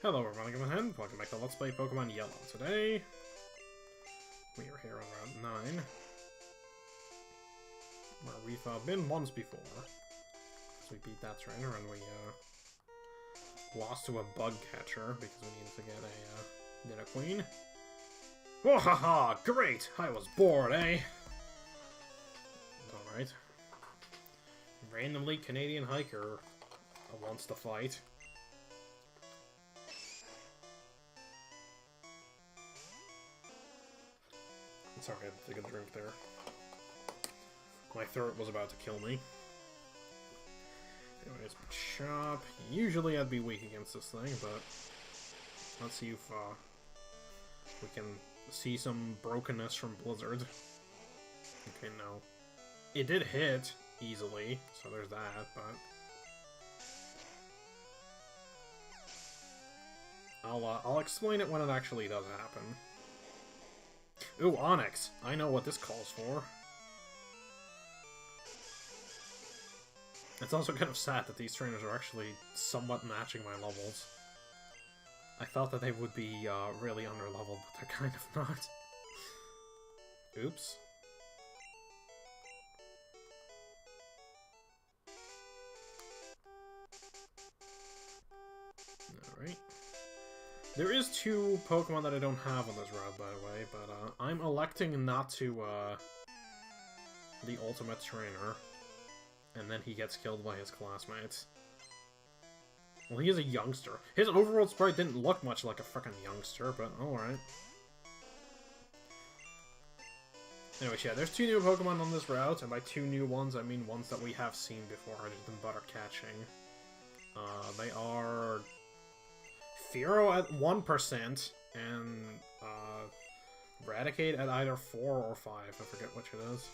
Hello everyone, welcome back to Let's Play Pokemon Yellow. Today, we are here on Route 9, where we've been once before. So we beat that trainer and we lost to a bug catcher because we needed to get a queen. Oh haha, great! I was bored, eh? Alright. Randomly Canadian hiker wants to fight. Sorry, I had to take a drink there. My throat was about to kill me. Anyways, chop. Usually I'd be weak against this thing, but let's see if we can see some brokenness from Blizzard. Okay, no. It did hit easily, so there's that, but I'll explain it when it actually does happen. Ooh, Onyx! I know what this calls for. It's also kind of sad that these trainers are actually somewhat matching my levels. I thought that they would be really under-leveled, but they're kind of not. Oops. Alright. There is two Pokemon that I don't have on this route, by the way, but I'm electing not to, the Ultimate Trainer, and then he gets killed by his classmates. Well, he is a youngster. His overworld sprite didn't look much like a frickin' youngster, but alright. Anyways, yeah, there's two new Pokemon on this route, and by two new ones, I mean ones that we have seen before, other than butter catching. They are Fearow at 1%, and Eradicate at either 4 or 5, I forget which it is.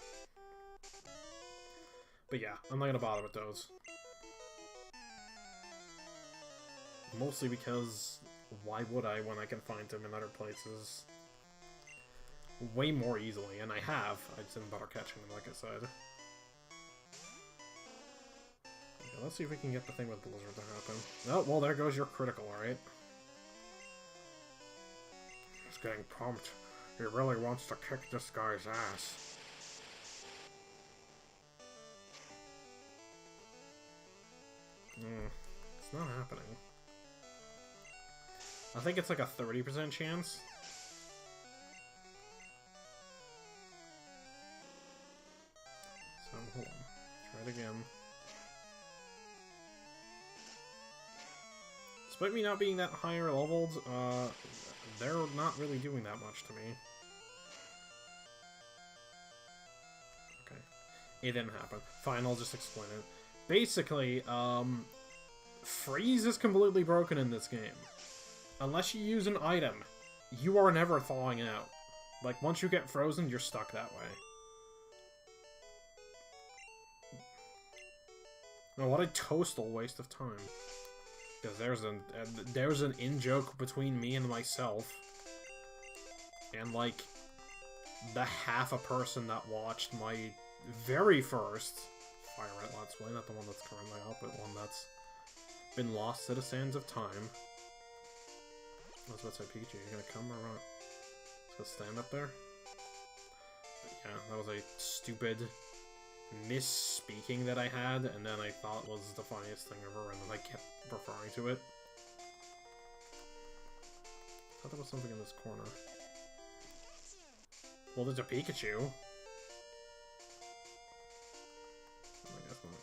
But yeah, I'm not gonna bother with those. Mostly because, why would I when I can find them in other places way more easily, and I have. I just didn't bother catching them, like I said. Okay, let's see if we can get the thing with Blizzard to happen. Oh, well, there goes your critical, alright? He's getting pumped. He really wants to kick this guy's ass. It's not happening. I think it's like a 30% chance. So, hold on. Try it again. Despite me not being that higher leveled, they're not really doing that much to me. Okay. It didn't happen. Fine, I'll just explain it. Basically, freeze is completely broken in this game. Unless you use an item, you are never thawing out. Like, once you get frozen, you're stuck that way. Oh, what a total waste of time. Because there's an in-joke between me and myself. And, like, the half a person that watched my very first Fire Red Let's Play, not the one that's currently up, but one that's been lost to the sands of time. I was about to say, Pikachu, you gonna come or what? Just gonna stand up there? But yeah, that was a stupid misspeaking that I had, and then I thought was the funniest thing ever, and then I kept referring to it. I thought there was something in this corner. Well, there's a Pikachu. I guess not.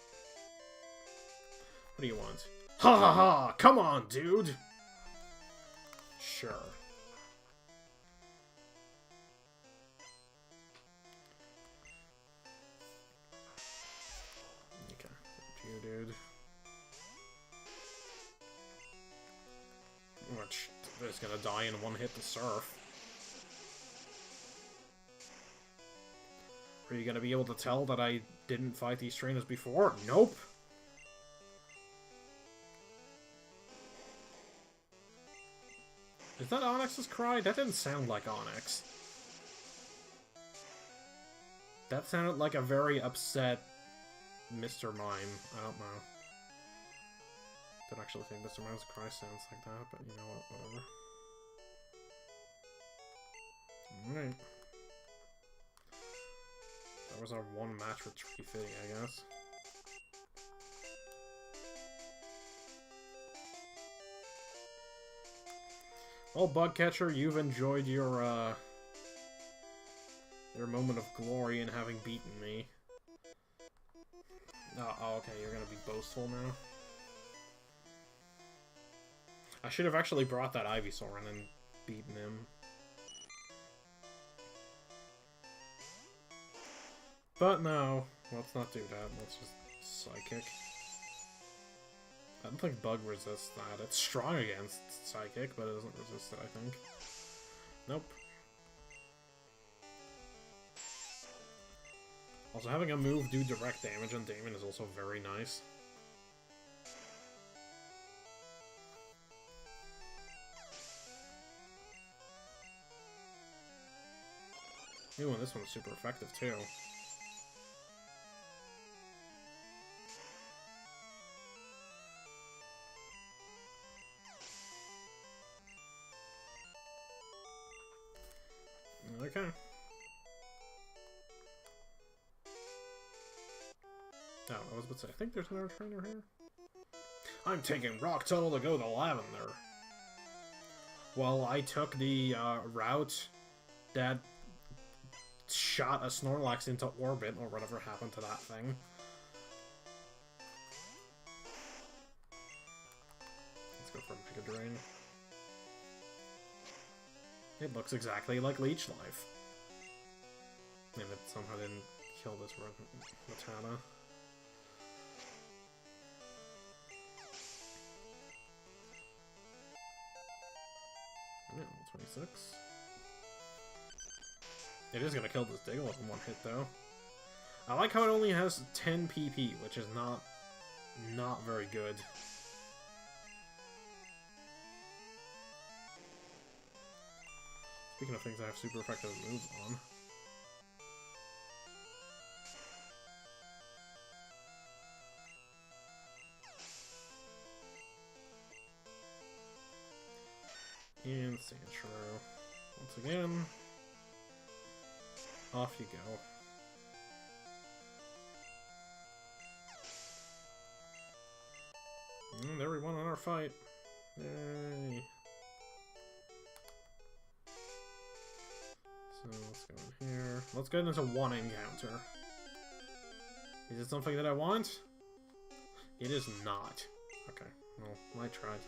What do you want? Ha ha ha! Come on, dude! Sure. Okay, you, dude. Which is gonna die in one hit to Surf. Are you gonna be able to tell that I didn't fight these trainers before? Nope! Is that Onyx's cry? That didn't sound like Onyx. That sounded like a very upset Mr. Mime. I don't know. Don't actually think Mr. Mouse Cry sounds like that, but you know what, whatever. Alright. That was our one match with Tree Fitty, I guess. Well, Bugcatcher, you've enjoyed your moment of glory in having beaten me. Oh, okay, you're gonna be boastful now. I should have actually brought that Ivysaur in and beaten him. But no, let's not do that. Let's just Psychic. I don't think Bug resists that. It's strong against Psychic, but it doesn't resist it, I think. Nope. Also, having a move do direct damage on Damon is also very nice. Ooh, and this one's super effective, too. Okay. Oh, I was about to say, I think there's another trainer here. I'm taking Rock Tunnel to go to Lavender. Well, I took the route that shot a Snorlax into orbit, or whatever happened to that thing. Let's go for Mega Drain. It looks exactly like Leech Life. And it somehow didn't kill this Rattata. Level 26. It is gonna kill this Diglett in one hit, though. I like how it only has 10 PP, which is not very good. Speaking of things I have super effective moves on. And Sandshrew. Once again. Off you go. And there we won on our fight. Yay. So let's go in here. Let's get into one encounter. Is it something that I want? It is not. Okay, well, I tried.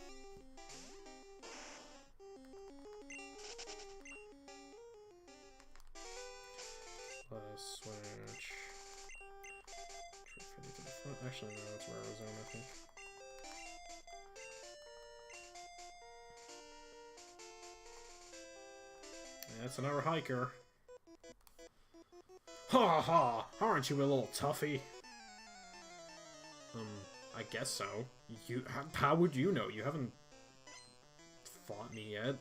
Let us switch. To the front. Actually, no, that's where I was on, I think. That's another hiker. Ha ha! Aren't you a little toughie? I guess so. How would you know? You haven't fought me yet.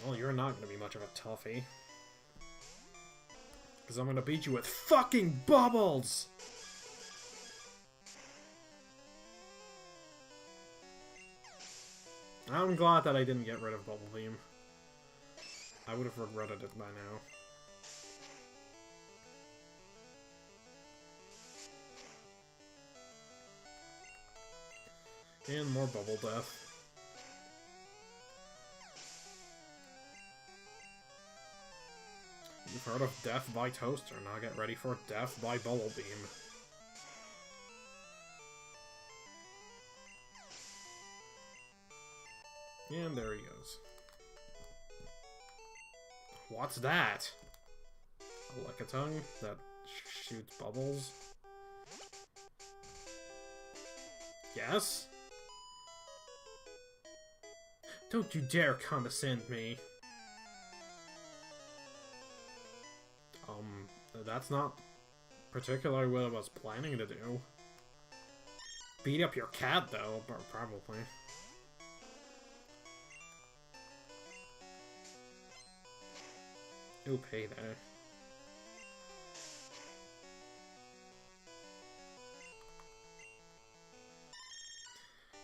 Well, you're not gonna be much of a toughie. Because I'm gonna beat you with fucking bubbles! I'm glad that I didn't get rid of Bubble Beam. I would have regretted it by now. And more Bubble Death. You've heard of Death by Toaster, now get ready for Death by Bubble Beam. And there he goes. What's that? A Lickitung that shoots bubbles? Yes? Don't you dare condescend me. That's not particularly what I was planning to do. Beat up your cat, though, probably. Ooh, payday.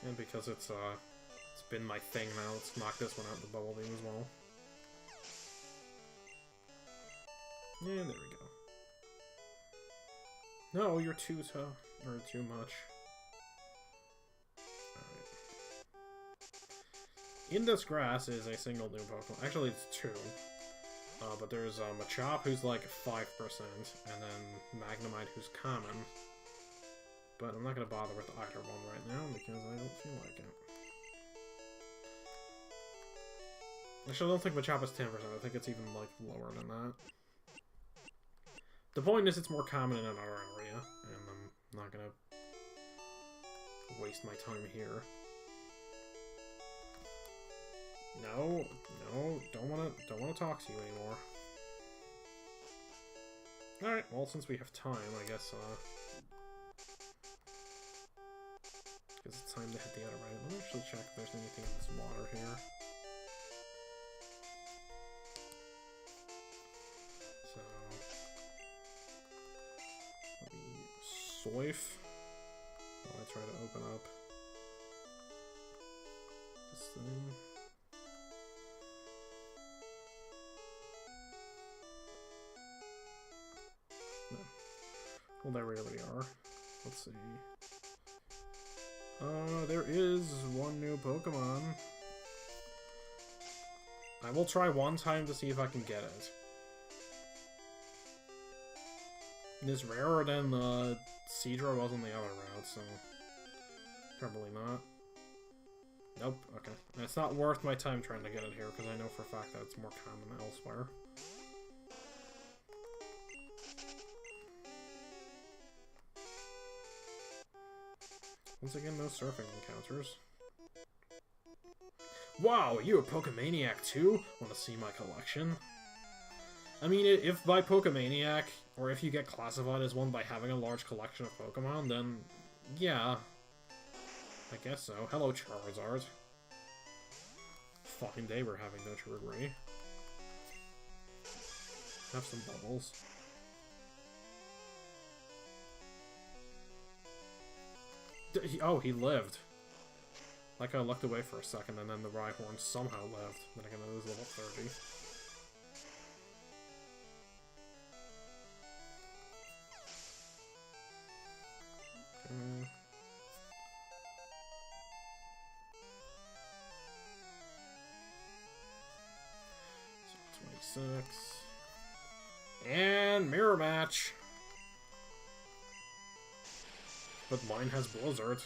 And because it's been my thing now, let's knock this one out with the bubble beam as well. Yeah, there we go. No, you're too tough, or too much. Alright. In this grass is a single new Pokemon. Actually, it's two. But there's Machop, who's like 5%, and then Magnemite, who's common. But I'm not going to bother with either one right now, because I don't feel like it. Actually, I don't think Machop is 10%, I think it's even, like, lower than that. The point is, it's more common in another area, and I'm not gonna waste my time here. No, don't wanna talk to you anymore. Alright, well, since we have time, I guess, it's time to hit the other right. Let me actually check if there's anything in this water here. So... let me swipe while I try to open up this thing. No. Well, there we already are. Let's see. There is one new Pokemon. I will try one time to see if I can get it. It's rarer than Seadra was on the other route, so probably not. Nope, okay. It's not worth my time trying to get it here, because I know for a fact that it's more common elsewhere. Once again, no surfing encounters. Wow, you a Pokemaniac too? Want to see my collection? I mean, if by Pokemaniac, or if you get classified as one by having a large collection of Pokemon, then yeah. I guess so. Hello, Charizard. Fine day we're having, don't you agree? Have some bubbles. Oh, he lived. Like I looked away for a second and then the Rhyhorn somehow lived. Then again, it was level 30. Okay. So 26. And mirror match. But mine has Blizzard.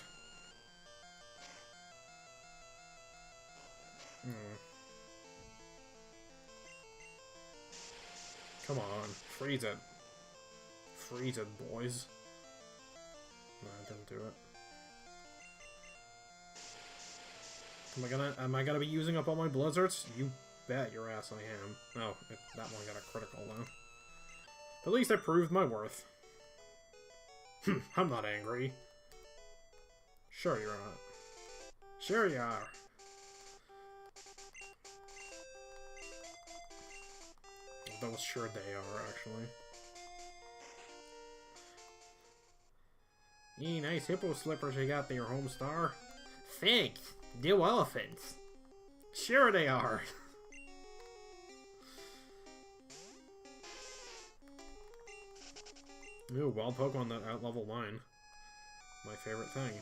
Come on, freeze it. Freeze it, boys. No, I didn't do it. Am I gonna be using up all my Blizzards? You bet your ass I am. Oh, that one got a critical though. At least I proved my worth. I'm not angry. Sure you're not. Sure you are. Those sure they are, actually. Yee, nice hippo slippers you got there, Homestar. Thanks. New elephants. Sure they are. Ooh, wild Pokemon that at level 9. My favorite thing.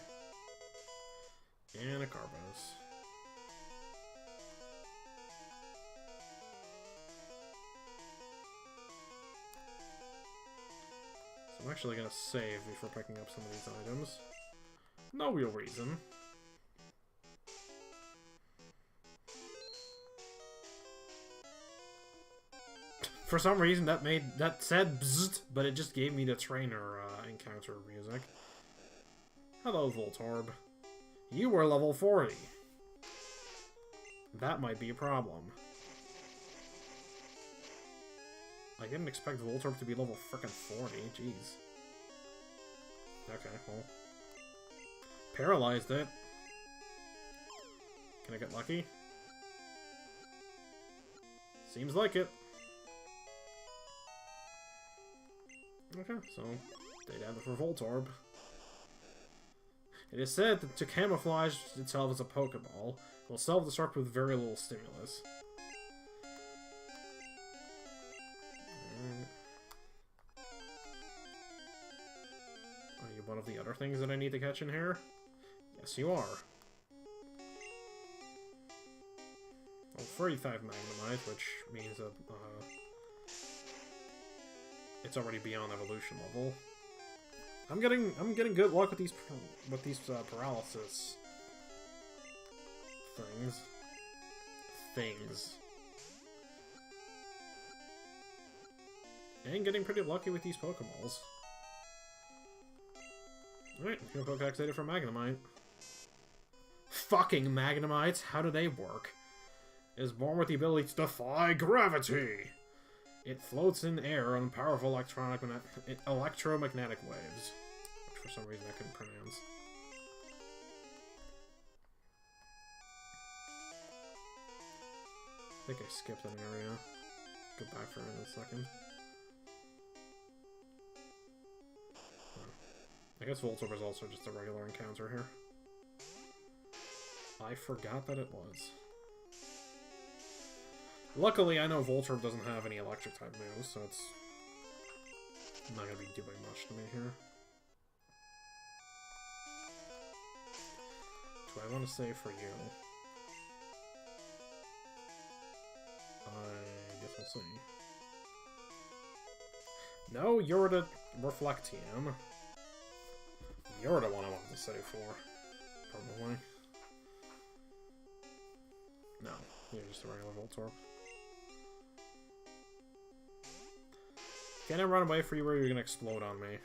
And a Carbos. So I'm actually gonna save before picking up some of these items. No real reason. For some reason that said bzzzt, but it just gave me the trainer encounter music. Hello, Voltorb. You were level 40. That might be a problem. I didn't expect Voltorb to be level frickin' 40, jeez. Okay, well. Paralyzed it. Can I get lucky? Seems like it. Okay, so they'd have it for Voltorb. It is said that to camouflage itself as a Pokeball, it will self-destruct with very little stimulus. Are you one of the other things that I need to catch in here? Yes, you are. Well, 35 Magnemite, which means that it's already beyond evolution level. I'm getting good luck with these paralysis things. And getting pretty lucky with these Pokeballs. Alright, I'm gonna Pokedex data for Magnemite. Fucking Magnemites, how do they work? It is born with the ability to defy gravity! It floats in air on powerful electromagnetic waves. Which for some reason I couldn't pronounce. I think I skipped an area. Go back for it in a second. I guess Voltorb is also just a regular encounter here. I forgot that it was. Luckily, I know Voltorb doesn't have any electric-type moves, so it's not going to be doing much to me here. Do I want to say for you? I guess we'll see. No, you're the Reflectium. You're the one I wanted to say for. Probably. No, you're just a regular Voltorb. Can I run away for you or you're gonna explode on me?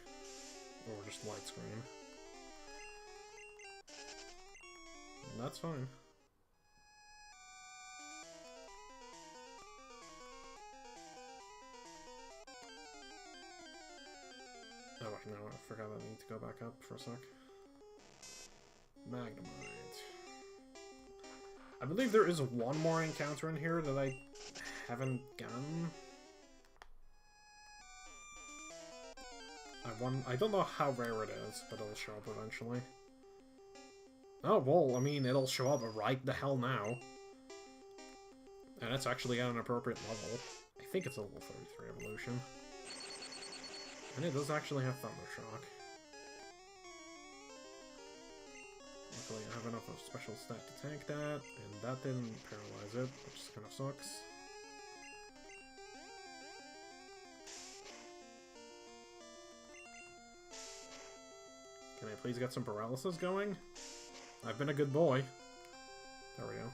Or just light screen? That's fine. Oh wait, no, I forgot I need to go back up for a sec. Magnemite. I believe there is one more encounter in here that I haven't gotten. I don't know how rare it is, but it'll show up eventually. Oh, well, I mean, it'll show up right the hell now. And it's actually at an appropriate level. I think it's a level 33 evolution. And it does actually have Thunder Shock. Luckily, I have enough of special stat to tank that, and that didn't paralyze it, which kind of sucks. Can I please get some paralysis going? I've been a good boy. There we go.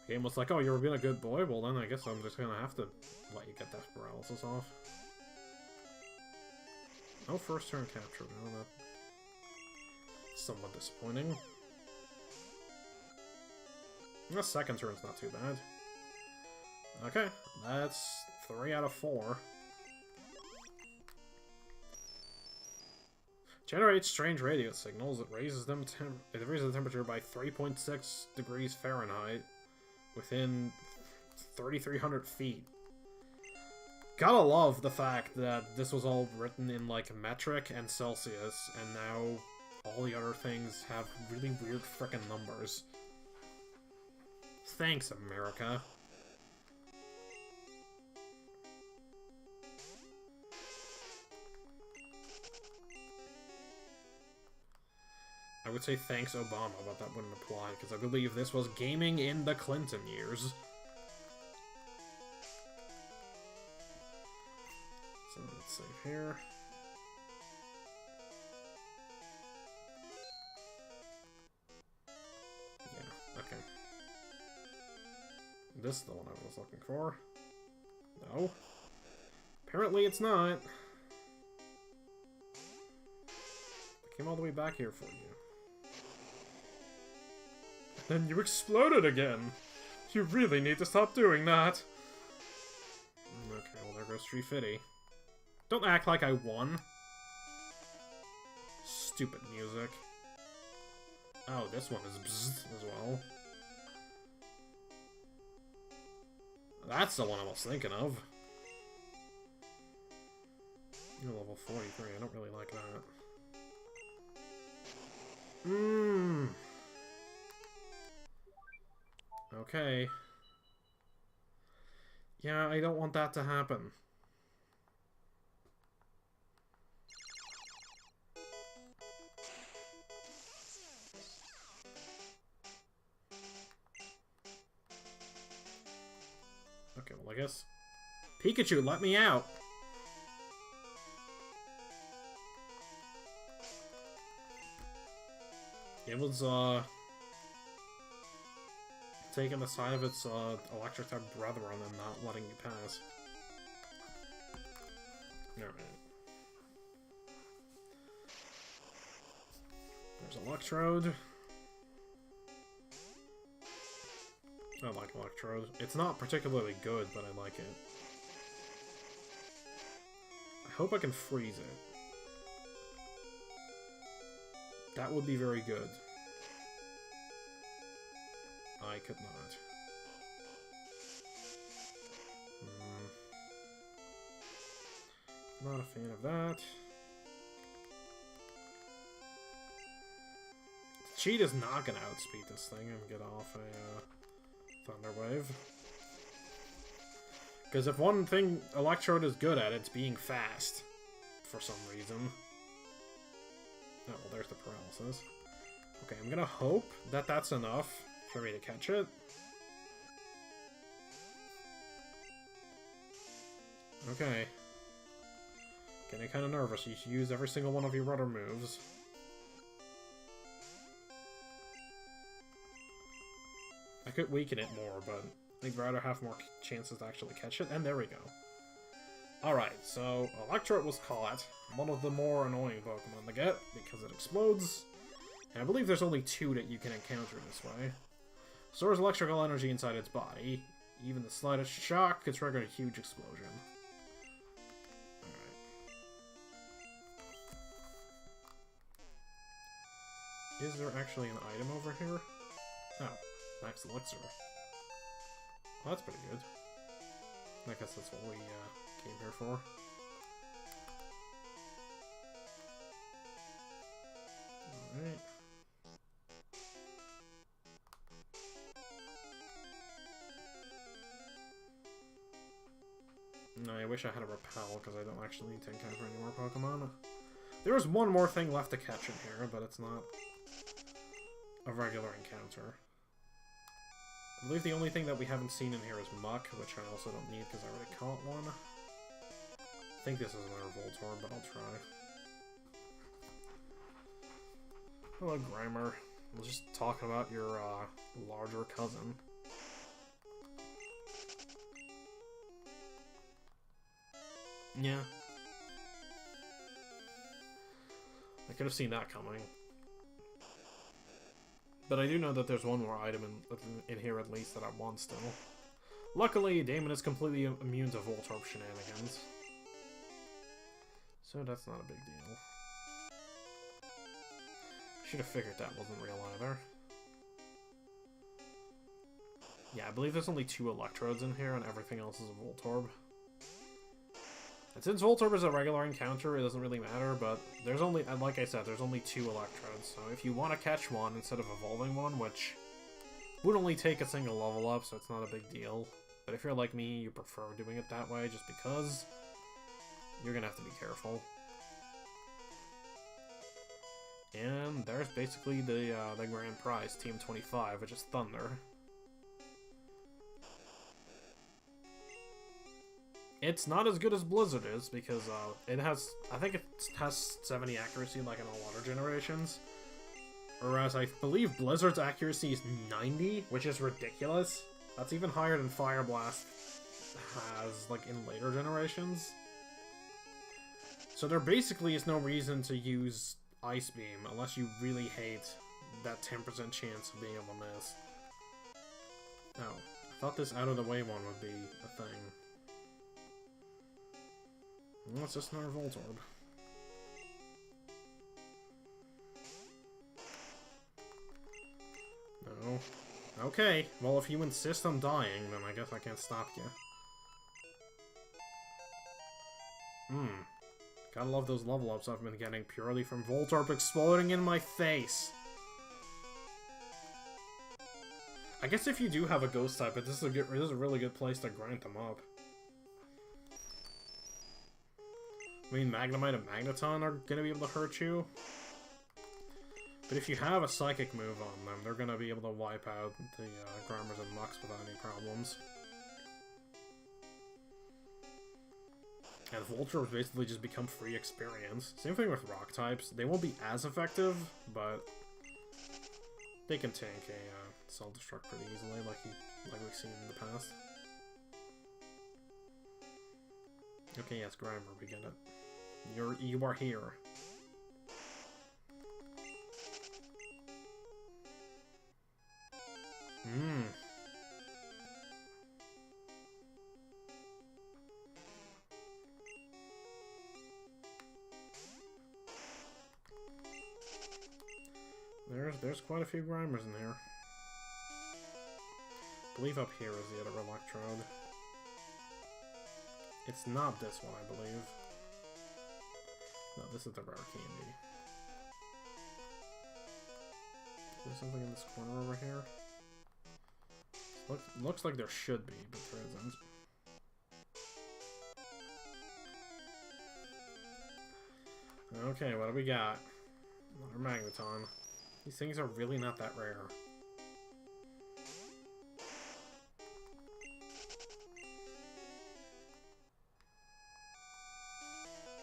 The game was like, oh, you're being a good boy? Well, then I guess I'm just gonna have to let you get that paralysis off. No first turn capture, no, that's somewhat disappointing. The second turn's not too bad. Okay, that's 3 out of 4. Generates strange radio signals. It raises the temperature by 3.6 degrees Fahrenheit within 3,300 feet. Gotta love the fact that this was all written in, like, metric and Celsius, and now all the other things have really weird frickin' numbers. Thanks, America. I would say thanks, Obama, but that wouldn't apply, because I believe this was gaming in the Clinton years. So let's save here. Yeah, okay. This is the one I was looking for. No. Apparently it's not. I came all the way back here for you. Then you exploded again! You really need to stop doing that! Okay, well there goes Treefitty. Don't act like I won. Stupid music. Oh, this one is bzzzt as well. That's the one I was thinking of. You're level 43, I don't really like that. Mmm. Okay. Yeah, I don't want that to happen. Okay, well, I guess... Pikachu, let me out! It was, taking the side of its, electric-type brethren and not letting you pass. Alright. There's Electrode. I like Electrode. It's not particularly good, but I like it. I hope I can freeze it. That would be very good. I could not. Not a fan of that. Cheat is not gonna outspeed this thing and get off a Thunder Wave. Because if one thing Electrode is good at, it's being fast. For some reason. Oh, well, there's the paralysis. Okay, I'm gonna hope that that's enough for me to catch it. Okay. Getting kind of nervous. You should use every single one of your rudder moves. I could weaken it more, but I'd rather have more chances to actually catch it. And there we go. Alright, so Electrode was caught. One of the more annoying Pokemon to get, because it explodes. And I believe there's only 2 that you can encounter this way. Stores electrical energy inside its body. Even the slightest shock could trigger a huge explosion. Alright. Is there actually an item over here? Oh, Max Elixir. Well, that's pretty good. I guess that's what we came here for. Alright. No, I wish I had a Repel, because I don't actually need to encounter any more Pokemon. There is one more thing left to catch in here, but it's not a regular encounter. I believe the only thing that we haven't seen in here is Muck, which I also don't need because I already caught one. I think this is another Voltorb, but I'll try. Hello, Grimer. I was just talking about your larger cousin. Yeah. I could have seen that coming. But I do know that there's one more item in here at least that I want still. Luckily, Damon is completely immune to Voltorb shenanigans. So that's not a big deal. Should have figured that wasn't real either. Yeah, I believe there's only 2 Electrodes in here and everything else is a Voltorb. And since Voltorb is a regular encounter, it doesn't really matter, but there's only, like I said, there's only 2 Electrodes, so if you want to catch one instead of evolving one, which would only take a single level up, so it's not a big deal, but if you're like me, you prefer doing it that way just because, you're gonna have to be careful. And there's basically the grand prize, Team 25, which is Thunder. It's not as good as Blizzard is, because it has, I think it has 70 accuracy like in all other generations. Whereas I believe Blizzard's accuracy is 90, which is ridiculous. That's even higher than Fire Blast has, like, in later generations. So there basically is no reason to use Ice Beam, unless you really hate that 10% chance of being able to miss. Oh, I thought this out-of-the-way one would be a thing. Well, it's just another Voltorb. No. Okay, well if you insist on dying, then I guess I can't stop you. Gotta love those level ups I've been getting purely from Voltorb exploding in my face. I guess if you do have a ghost type, this is a really good place to grind them up. I mean, Magnemite and Magneton are gonna be able to hurt you. But if you have a Psychic move on them, they're gonna be able to wipe out the Grimmers and Mucks without any problems. And Voltors basically just become free experience. Same thing with Rock types. They won't be as effective, but they can tank a self-destruct pretty easily, like we've seen in the past. Okay, yes, Grimer, we get it. You are here. There's quite a few Grimers in here. I believe up here is the other Electrode. It's not this one, I believe. No, this is the rare candy. Is there something in this corner over here? Looks like there should be, but there isn't. Okay, what do we got? Another Magneton. These things are really not that rare.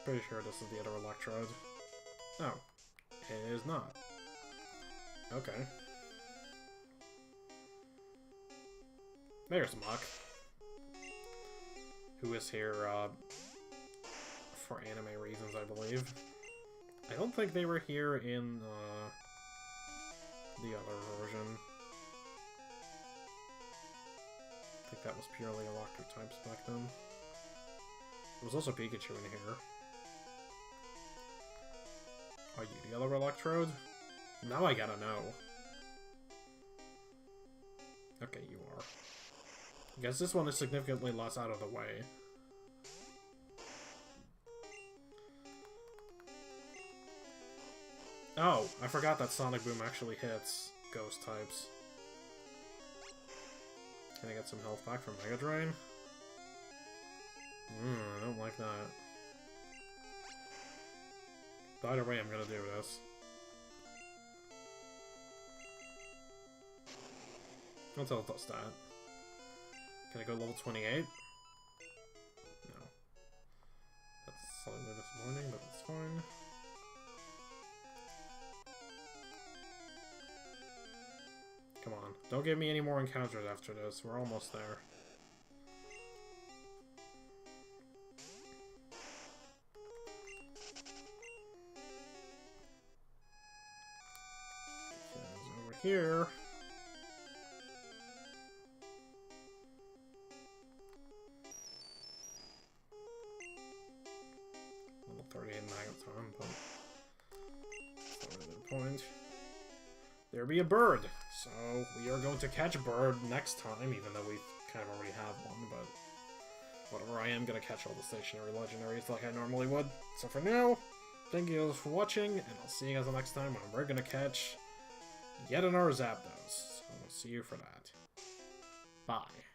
Pretty sure this is the other Electrode. Oh, it is not. Okay. There's Muck, who is here for anime reasons, I believe. I don't think they were here in the other version. I think that was purely electric types back then. There was also Pikachu in here. Are you the other Electrode? Now I gotta know. Okay, you are. I guess this one is significantly less out of the way. Oh, I forgot that Sonic Boom actually hits ghost types. Can I get some health back from Mega Drain? I don't like that. But either way, I'm gonna do this. I'll tell us that. Can I go level 28? No. That's slightly disappointing, but it's fine. Come on. Don't give me any more encounters after this. We're almost there. Okay, over here. Level 38 Magneton, but that's not really the point. There be a bird! So, we are going to catch a bird next time, even though we kind of already have one, but whatever, I am going to catch all the stationary legendaries like I normally would. So for now, thank you guys for watching, and I'll see you guys the next time when we're going to catch yet another Zapdos. So, I'll see you for that. Bye.